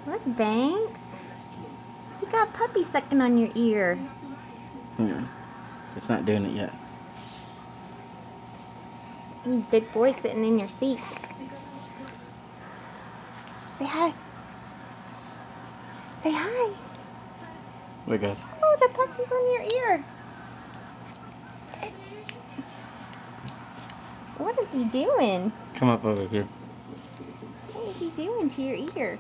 Look, Banks. You got a puppy sucking on your ear. It's not doing it yet. You big boy sitting in your seat. Say hi. Say hi. Look, guys. Oh, the puppy's on your ear. What is he doing? Come up over here. What is he doing to your ear?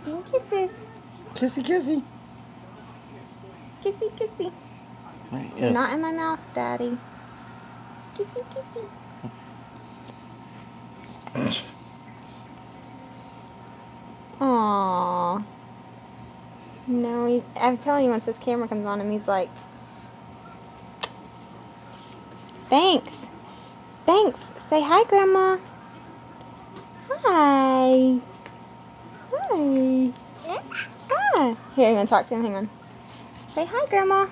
And kisses. Kissy, kissy. Kissy, kissy. Right, So yes. not in my mouth, Daddy. Kissy, kissy. Aww. No, I'm telling you, once this camera comes on him, he's like, Banks. Banks, say hi, Grandma. Hi. Hi. Hi. Here, I'm going to talk to him. Hang on. Say hi, Grandma.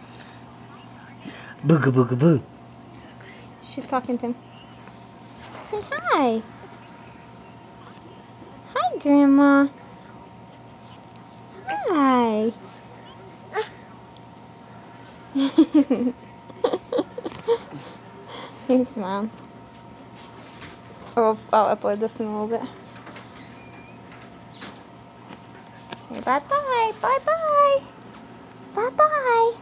Booga booga boo. She's talking to him. Say hi. Hi, Grandma. Hi. You smile. Oh, I'll upload this in a little bit. Say bye-bye. Bye-bye. Bye-bye.